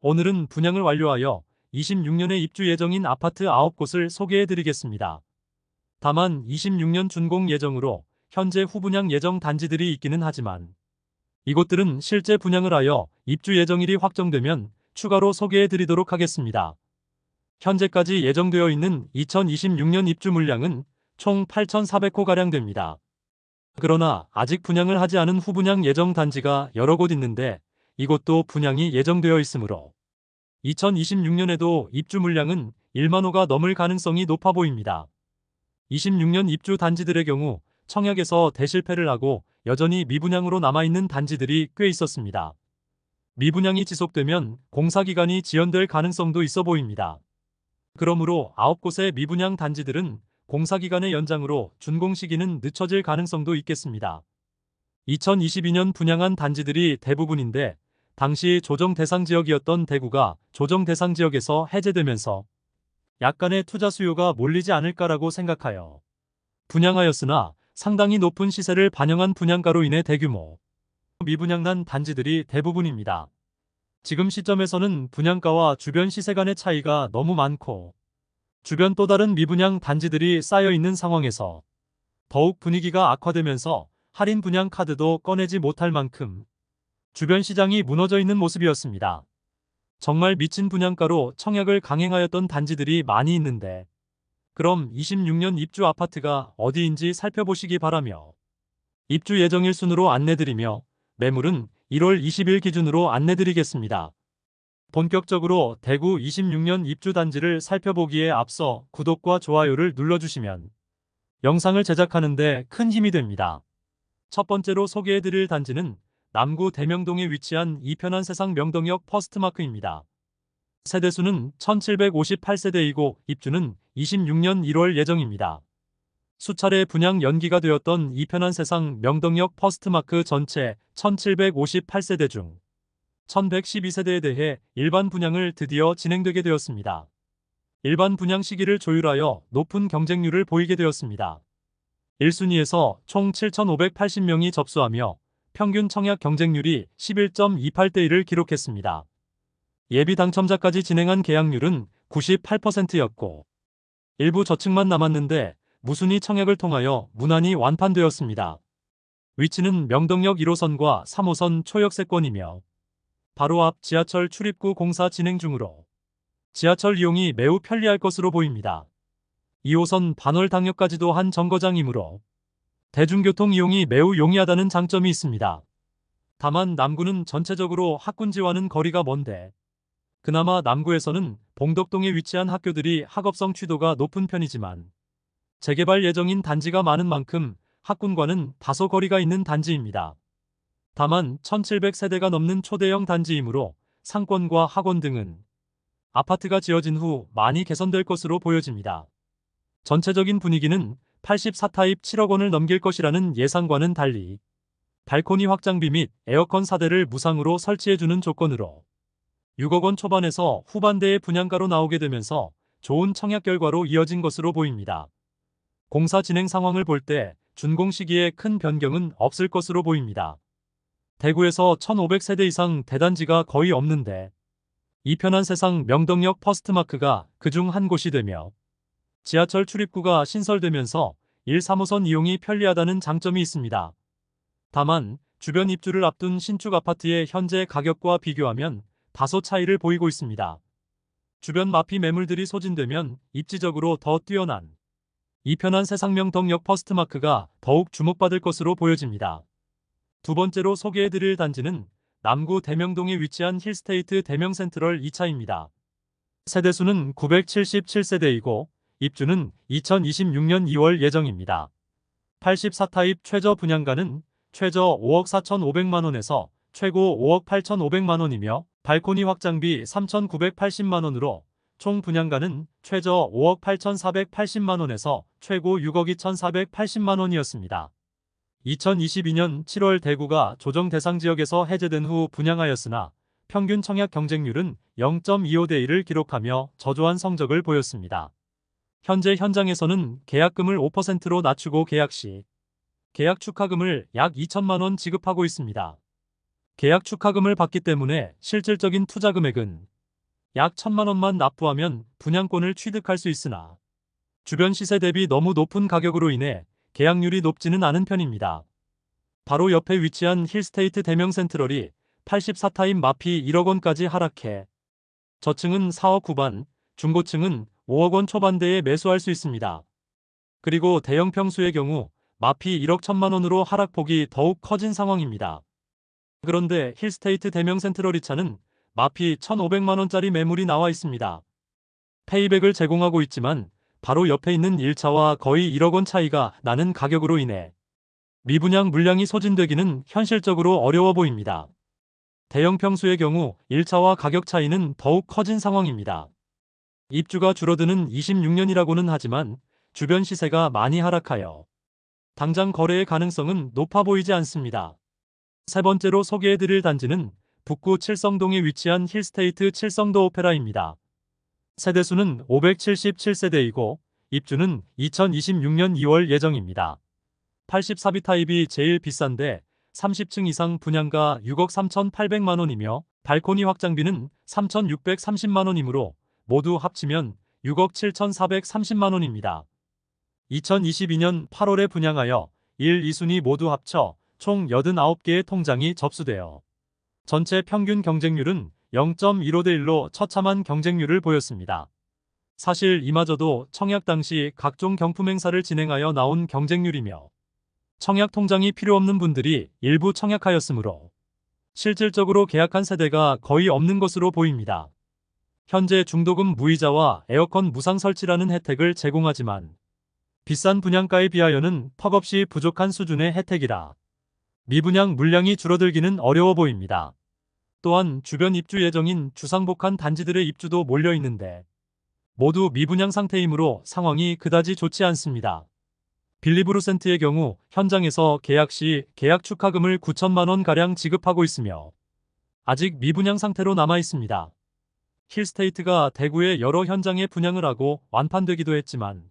오늘은 분양을 완료하여 26년에 입주 예정인 아파트 9곳을 소개해 드리겠습니다. 다만 26년 준공 예정으로 현재 후분양 예정 단지들이 있기는 하지만 이곳들은 실제 분양을 하여 입주 예정일이 확정되면 추가로 소개해 드리도록 하겠습니다. 현재까지 예정되어 있는 2026년 입주 물량은 총 8,400호가량 됩니다. 그러나 아직 분양을 하지 않은 후분양 예정 단지가 여러 곳 있는데 이곳도 분양이 예정되어 있으므로 2026년에도 입주 물량은 1만 호가 넘을 가능성이 높아 보입니다. 26년 입주 단지들의 경우 청약에서 대실패를 하고 여전히 미분양으로 남아있는 단지들이 꽤 있었습니다. 미분양이 지속되면 공사기간이 지연될 가능성도 있어 보입니다. 그러므로 9곳의 미분양 단지들은 공사기간의 연장으로 준공 시기는 늦춰질 가능성도 있겠습니다. 2022년 분양한 단지들이 대부분인데 당시 조정 대상 지역이었던 대구가 조정 대상 지역에서 해제되면서 약간의 투자 수요가 몰리지 않을까라고 생각하여 분양하였으나 상당히 높은 시세를 반영한 분양가로 인해 대규모 미분양난 단지들이 대부분입니다. 지금 시점에서는 분양가와 주변 시세 간의 차이가 너무 많고 주변 또 다른 미분양 단지들이 쌓여 있는 상황에서 더욱 분위기가 악화되면서 할인 분양 카드도 꺼내지 못할 만큼 주변 시장이 무너져 있는 모습이었습니다. 정말 미친 분양가로 청약을 강행하였던 단지들이 많이 있는데 그럼 26년 입주 아파트가 어디인지 살펴보시기 바라며 입주 예정일 순으로 안내드리며 매물은 1월 20일 기준으로 안내드리겠습니다. 본격적으로 대구 26년 입주 단지를 살펴보기에 앞서 구독과 좋아요를 눌러주시면 영상을 제작하는 데 큰 힘이 됩니다. 첫 번째로 소개해드릴 단지는 남구 대명동에 위치한 이편한 세상 명동역 퍼스트마크입니다. 세대수는 1758세대이고 입주는 26년 1월 예정입니다. 수차례 분양 연기가 되었던 이편한 세상 명동역 퍼스트마크 전체 1758세대 중 1112세대에 대해 일반 분양을 드디어 진행되게 되었습니다. 일반 분양 시기를 조율하여 높은 경쟁률을 보이게 되었습니다. 1순위에서 총 7,580명이 접수하며 평균 청약 경쟁률이 11.28대 1을 기록했습니다. 예비 당첨자까지 진행한 계약률은 98%였고 일부 저층만 남았는데 무순위 청약을 통하여 무난히 완판되었습니다. 위치는 명동역 1호선과 3호선 초역세권이며 바로 앞 지하철 출입구 공사 진행 중으로 지하철 이용이 매우 편리할 것으로 보입니다. 2호선 반월당역까지도 한 정거장이므로 대중교통 이용이 매우 용이하다는 장점이 있습니다. 다만 남구는 전체적으로 학군지와는 거리가 먼데 그나마 남구에서는 봉덕동에 위치한 학교들이 학업성 취도가 높은 편이지만 재개발 예정인 단지가 많은 만큼 학군과는 다소 거리가 있는 단지입니다. 다만 1700세대가 넘는 초대형 단지이므로 상권과 학원 등은 아파트가 지어진 후 많이 개선될 것으로 보여집니다. 전체적인 분위기는 84타입 7억 원을 넘길 것이라는 예상과는 달리 발코니 확장비 및 에어컨 4대를 무상으로 설치해주는 조건으로 6억 원 초반에서 후반대의 분양가로 나오게 되면서 좋은 청약 결과로 이어진 것으로 보입니다. 공사 진행 상황을 볼 때 준공 시기에 큰 변경은 없을 것으로 보입니다. 대구에서 1500세대 이상 대단지가 거의 없는데 이편한 세상 명동역 퍼스트마크가 그중 한 곳이 되며 지하철 출입구가 신설되면서 1, 3호선 이용이 편리하다는 장점이 있습니다. 다만 주변 입주를 앞둔 신축 아파트의 현재 가격과 비교하면 다소 차이를 보이고 있습니다. 주변 마피 매물들이 소진되면 입지적으로 더 뛰어난 이편한 세상 명동역 퍼스트마크가 더욱 주목받을 것으로 보여집니다. 두 번째로 소개해드릴 단지는 남구 대명동에 위치한 힐스테이트 대명센트럴 2차입니다. 세대수는 977세대이고 입주는 2026년 2월 예정입니다. 84타입 최저 분양가는 최저 5억 4,500만원에서 최고 5억 8,500만원이며 발코니 확장비 3,980만원으로 총 분양가는 최저 5억 8,480만원에서 최고 6억 2,480만원이었습니다. 2022년 7월 대구가 조정 대상 지역에서 해제된 후 분양하였으나 평균 청약 경쟁률은 0.25대 1을 기록하며 저조한 성적을 보였습니다. 현재 현장에서는 계약금을 5%로 낮추고 계약 시 계약 축하금을 약 2천만 원 지급하고 있습니다. 계약 축하금을 받기 때문에 실질적인 투자 금액은 약 1,000만 원만 납부하면 분양권을 취득할 수 있으나 주변 시세 대비 너무 높은 가격으로 인해 계약률이 높지는 않은 편입니다. 바로 옆에 위치한 힐스테이트 대명 센트럴이 84타입 마피 1억 원까지 하락해 저층은 4억 후반, 중고층은 5억 원 초반대에 매수할 수 있습니다. 그리고 대형 평수의 경우 마피 1억 1천만 원으로 하락폭이 더욱 커진 상황입니다. 그런데 힐스테이트 대명 센트럴 2차는 마피 1,500만 원짜리 매물이 나와 있습니다. 페이백을 제공하고 있지만 바로 옆에 있는 1차와 거의 1억 원 차이가 나는 가격으로 인해 미분양 물량이 소진되기는 현실적으로 어려워 보입니다. 대형 평수의 경우 1차와 가격 차이는 더욱 커진 상황입니다. 입주가 줄어드는 26년이라고는 하지만 주변 시세가 많이 하락하여 당장 거래의 가능성은 높아 보이지 않습니다. 세 번째로 소개해드릴 단지는 북구 칠성동에 위치한 힐스테이트 칠성도 오페라입니다. 세대수는 577세대이고 입주는 2026년 2월 예정입니다. 84비 타입이 제일 비싼데 30층 이상 분양가 6억 3,800만 원이며 발코니 확장비는 3,630만 원이므로 모두 합치면 6억 7,430만 원입니다. 2022년 8월에 분양하여 1, 2순위 모두 합쳐 총 89개의 통장이 접수되어 전체 평균 경쟁률은 0.15대 1로 처참한 경쟁률을 보였습니다. 사실 이마저도 청약 당시 각종 경품 행사를 진행하여 나온 경쟁률이며 청약 통장이 필요 없는 분들이 일부 청약하였으므로 실질적으로 계약한 세대가 거의 없는 것으로 보입니다. 현재 중도금 무이자와 에어컨 무상 설치라는 혜택을 제공하지만 비싼 분양가에 비하여는 턱없이 부족한 수준의 혜택이라 미분양 물량이 줄어들기는 어려워 보입니다. 또한 주변 입주 예정인 주상복합 단지들의 입주도 몰려 있는데 모두 미분양 상태이므로 상황이 그다지 좋지 않습니다. 빌리브루센트의 경우 현장에서 계약 시 계약 축하금을 9천만 원가량 지급하고 있으며 아직 미분양 상태로 남아 있습니다. 힐스테이트가 대구의 여러 현장에 분양을 하고 완판되기도 했지만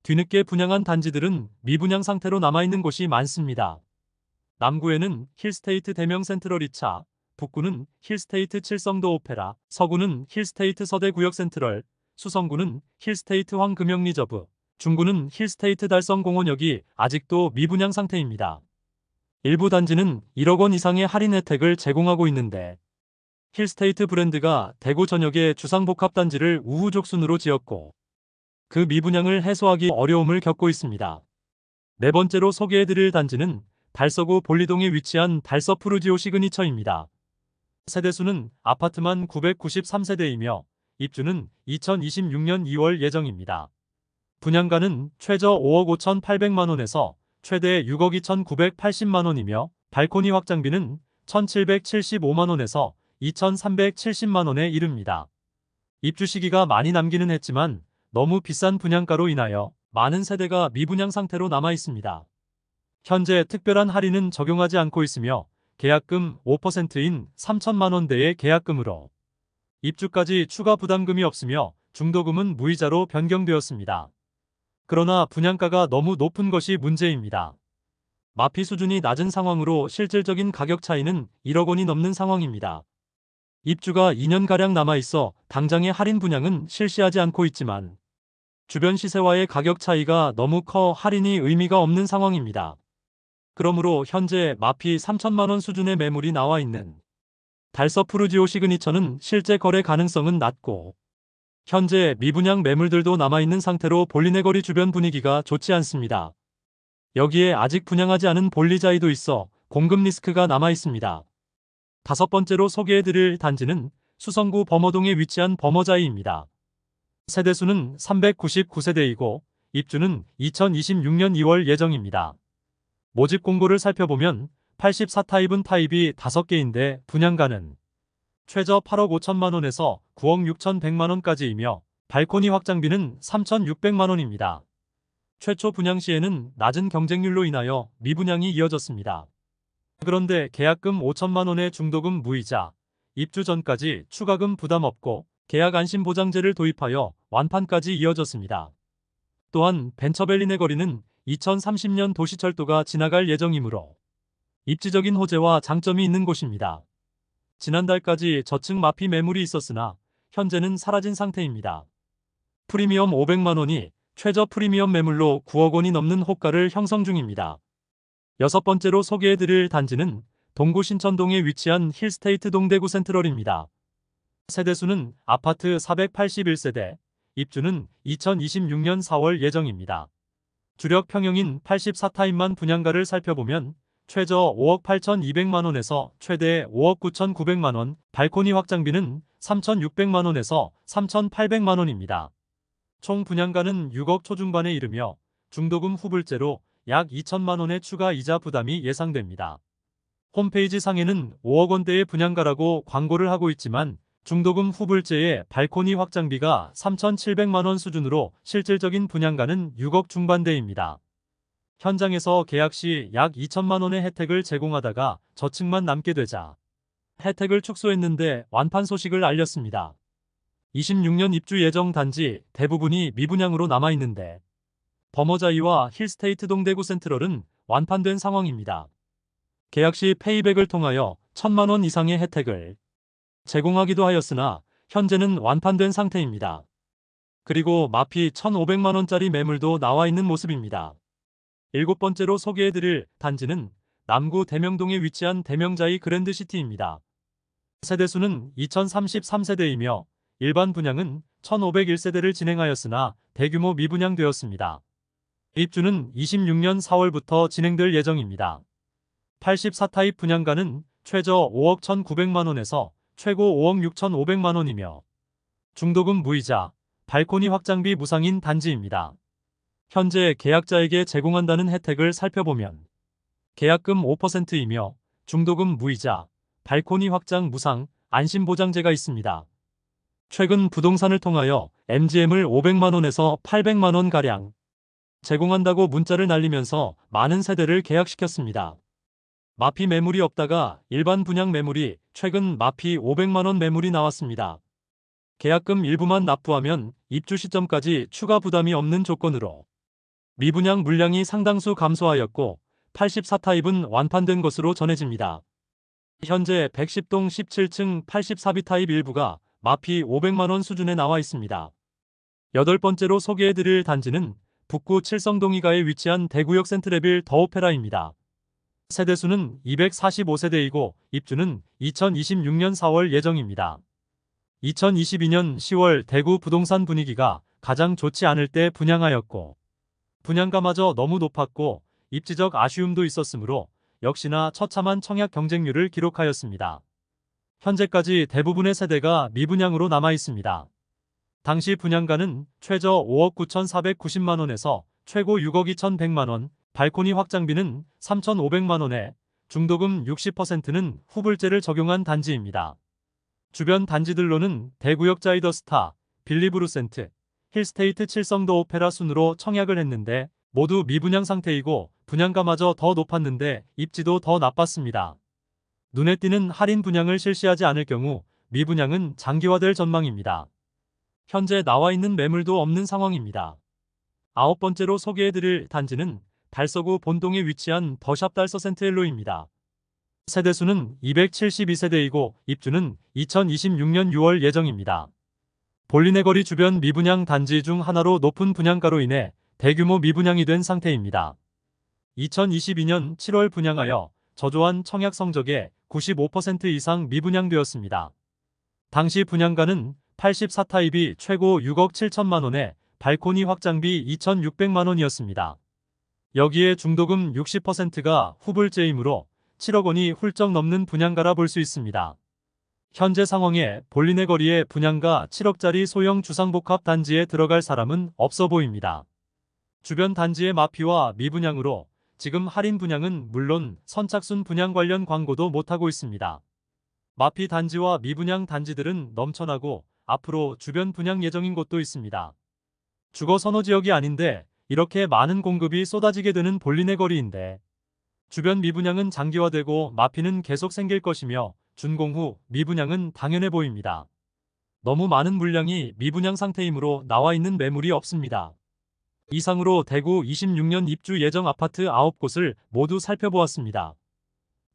뒤늦게 분양한 단지들은 미분양 상태로 남아있는 곳이 많습니다. 남구에는 힐스테이트 대명 센트럴 2차, 북구는 힐스테이트 칠성도 오페라, 서구는 힐스테이트 서대구역 센트럴, 수성구는 힐스테이트 황금역 리저브, 중구는 힐스테이트 달성공원역이 아직도 미분양 상태입니다. 일부 단지는 1억 원 이상의 할인 혜택을 제공하고 있는데 힐스테이트 브랜드가 대구 전역의 주상복합단지를 우후죽순으로 지었고 그 미분양을 해소하기 어려움을 겪고 있습니다. 네 번째로 소개해드릴 단지는 달서구 볼리동에 위치한 달서 푸르지오 시그니처입니다. 세대수는 아파트만 993세대이며 입주는 2026년 2월 예정입니다. 분양가는 최저 5억 5,800만 원에서 최대 6억 2,980만 원이며 발코니 확장비는 1,775만 원에서 2,370만 원에 이릅니다. 입주 시기가 많이 남기는 했지만 너무 비싼 분양가로 인하여 많은 세대가 미분양 상태로 남아 있습니다. 현재 특별한 할인은 적용하지 않고 있으며 계약금 5%인 3천만 원대의 계약금으로 입주까지 추가 부담금이 없으며 중도금은 무이자로 변경되었습니다. 그러나 분양가가 너무 높은 것이 문제입니다. 마피 수준이 낮은 상황으로 실질적인 가격 차이는 1억 원이 넘는 상황입니다. 입주가 2년가량 남아있어 당장의 할인 분양은 실시하지 않고 있지만 주변 시세와의 가격 차이가 너무 커 할인이 의미가 없는 상황입니다. 그러므로 현재 마피 3천만 원 수준의 매물이 나와 있는 달서 푸르지오 시그니처는 실제 거래 가능성은 낮고 현재 미분양 매물들도 남아있는 상태로 볼리네거리 주변 분위기가 좋지 않습니다. 여기에 아직 분양하지 않은 볼리자이도 있어 공급 리스크가 남아있습니다. 다섯 번째로 소개해드릴 단지는 수성구 범어동에 위치한 범어자이입니다. 세대수는 399세대이고 입주는 2026년 2월 예정입니다. 모집 공고를 살펴보면 84타입은 타입이 5개인데 분양가는 최저 8억 5천만 원에서 9억 6,100만 원까지이며 발코니 확장비는 3,600만 원입니다. 최초 분양 시에는 낮은 경쟁률로 인하여 미분양이 이어졌습니다. 그런데 계약금 5천만 원의 중도금 무이자, 입주 전까지 추가금 부담 없고 계약 안심 보장제를 도입하여 완판까지 이어졌습니다. 또한 벤처밸리 내거리는 2030년 도시철도가 지나갈 예정이므로 입지적인 호재와 장점이 있는 곳입니다. 지난달까지 저층 마피 매물이 있었으나 현재는 사라진 상태입니다. 프리미엄 500만 원이 최저 프리미엄 매물로 9억 원이 넘는 호가를 형성 중입니다. 여섯 번째로 소개해드릴 단지는 동구 신천동에 위치한 힐스테이트 동대구 센트럴입니다. 세대수는 아파트 481세대, 입주는 2026년 4월 예정입니다. 주력 평형인 84타입만 분양가를 살펴보면 최저 5억 8,200만 원에서 최대 5억 9,900만 원, 발코니 확장비는 3,600만 원에서 3,800만 원입니다. 총 분양가는 6억 초중반에 이르며 중도금 후불제로 약 2천만 원의 추가 이자 부담이 예상됩니다. 홈페이지 상에는 5억 원대의 분양가라고 광고를 하고 있지만 중도금 후불제에 발코니 확장비가 3,700만 원 수준으로 실질적인 분양가는 6억 중반대입니다. 현장에서 계약 시 약 2천만 원의 혜택을 제공하다가 저층만 남게 되자 혜택을 축소했는데 완판 소식을 알렸습니다. 26년 입주 예정 단지 대부분이 미분양으로 남아있는데 버머자이와 힐스테이트 동대구 센트럴은 완판된 상황입니다. 계약 시 페이백을 통하여 1,000만 원 이상의 혜택을 제공하기도 하였으나 현재는 완판된 상태입니다. 그리고 마피 1,500만 원짜리 매물도 나와 있는 모습입니다. 일곱 번째로 소개해드릴 단지는 남구 대명동에 위치한 대명자이 그랜드시티입니다. 세대수는 2033세대이며 일반 분양은 1,501세대를 진행하였으나 대규모 미분양되었습니다. 입주는 26년 4월부터 진행될 예정입니다. 84타입 분양가는 최저 5억 1,900만 원에서 최고 5억 6,500만 원이며 중도금 무이자, 발코니 확장비 무상인 단지입니다. 현재 계약자에게 제공한다는 혜택을 살펴보면 계약금 5%이며 중도금 무이자, 발코니 확장 무상, 안심보장제가 있습니다. 최근 부동산을 통하여 MGM을 500만 원에서 800만 원가량 제공한다고 문자를 날리면서 많은 세대를 계약시켰습니다. 마피 매물이 없다가 일반 분양 매물이 최근 마피 500만 원 매물이 나왔습니다. 계약금 일부만 납부하면 입주 시점까지 추가 부담이 없는 조건으로 미분양 물량이 상당수 감소하였고 84타입은 완판된 것으로 전해집니다. 현재 110동 17층 84B 타입 일부가 마피 500만 원 수준에 나와 있습니다. 여덟 번째로 소개해드릴 단지는 북구 칠성동이가에 위치한 대구역 센트레빌 더오페라입니다. 세대수는 245세대이고 입주는 2026년 4월 예정입니다. 2022년 10월 대구 부동산 분위기가 가장 좋지 않을 때 분양하였고 분양가마저 너무 높았고 입지적 아쉬움도 있었으므로 역시나 처참한 청약 경쟁률을 기록하였습니다. 현재까지 대부분의 세대가 미분양으로 남아 있습니다. 당시 분양가는 최저 5억 9,490만 원에서 최고 6억 2,100만 원, 발코니 확장비는 3,500만 원에 중도금 60%는 후불제를 적용한 단지입니다. 주변 단지들로는 대구역 자이더스타, 빌리브루센트, 힐스테이트 칠성도 오페라 순으로 청약을 했는데 모두 미분양 상태이고 분양가마저 더 높았는데 입지도 더 나빴습니다. 눈에 띄는 할인 분양을 실시하지 않을 경우 미분양은 장기화될 전망입니다. 현재 나와 있는 매물도 없는 상황입니다. 아홉 번째로 소개해드릴 단지는 달서구 본동에 위치한 더샵 달서 센트엘로입니다. 세대수는 272세대이고 입주는 2026년 6월 예정입니다. 볼리네거리 주변 미분양 단지 중 하나로 높은 분양가로 인해 대규모 미분양이 된 상태입니다. 2022년 7월 분양하여 저조한 청약 성적에 95% 이상 미분양되었습니다. 당시 분양가는 84타입이 최고 6억 7천만 원에 발코니 확장비 2,600만 원이었습니다. 여기에 중도금 60%가 후불제이므로 7억 원이 훌쩍 넘는 분양가라 볼 수 있습니다. 현재 상황에 볼리네 거리의 분양가 7억짜리 소형 주상복합 단지에 들어갈 사람은 없어 보입니다. 주변 단지의 마피와 미분양으로 지금 할인 분양은 물론 선착순 분양 관련 광고도 못하고 있습니다. 마피 단지와 미분양 단지들은 넘쳐나고 앞으로 주변 분양 예정인 곳도 있습니다. 주거 선호 지역이 아닌데 이렇게 많은 공급이 쏟아지게 되는 볼리네 거리인데 주변 미분양은 장기화되고 마피는 계속 생길 것이며 준공 후 미분양은 당연해 보입니다. 너무 많은 물량이 미분양 상태이므로 나와 있는 매물이 없습니다. 이상으로 대구 26년 입주 예정 아파트 9곳을 모두 살펴보았습니다.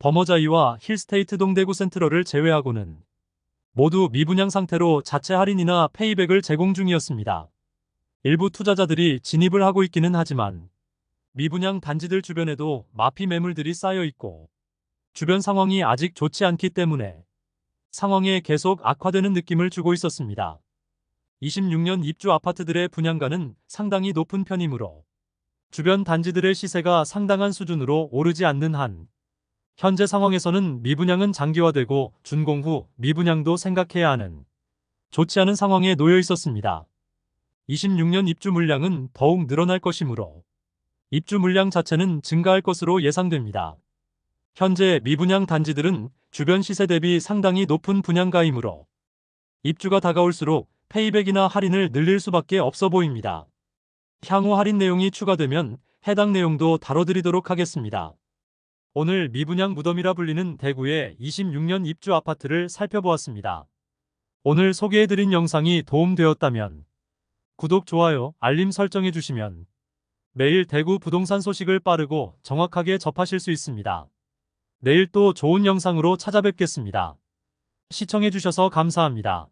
버머자이와 힐스테이트 동대구 센트럴을 제외하고는 모두 미분양 상태로 자체 할인이나 페이백을 제공 중이었습니다. 일부 투자자들이 진입을 하고 있기는 하지만 미분양 단지들 주변에도 마피 매물들이 쌓여 있고 주변 상황이 아직 좋지 않기 때문에 상황에 계속 악화되는 느낌을 주고 있었습니다. 26년 입주 아파트들의 분양가는 상당히 높은 편이므로 주변 단지들의 시세가 상당한 수준으로 오르지 않는 한 현재 상황에서는 미분양은 장기화되고 준공 후 미분양도 생각해야 하는 좋지 않은 상황에 놓여 있었습니다. 26년 입주 물량은 더욱 늘어날 것이므로 입주 물량 자체는 증가할 것으로 예상됩니다. 현재 미분양 단지들은 주변 시세 대비 상당히 높은 분양가이므로 입주가 다가올수록 페이백이나 할인을 늘릴 수밖에 없어 보입니다. 향후 할인 내용이 추가되면 해당 내용도 다뤄드리도록 하겠습니다. 오늘 미분양 무덤이라 불리는 대구의 26년 입주 아파트를 살펴보았습니다. 오늘 소개해드린 영상이 도움되었다면 구독, 좋아요, 알림 설정해 주시면 매일 대구 부동산 소식을 빠르고 정확하게 접하실 수 있습니다. 내일 또 좋은 영상으로 찾아뵙겠습니다. 시청해 주셔서 감사합니다.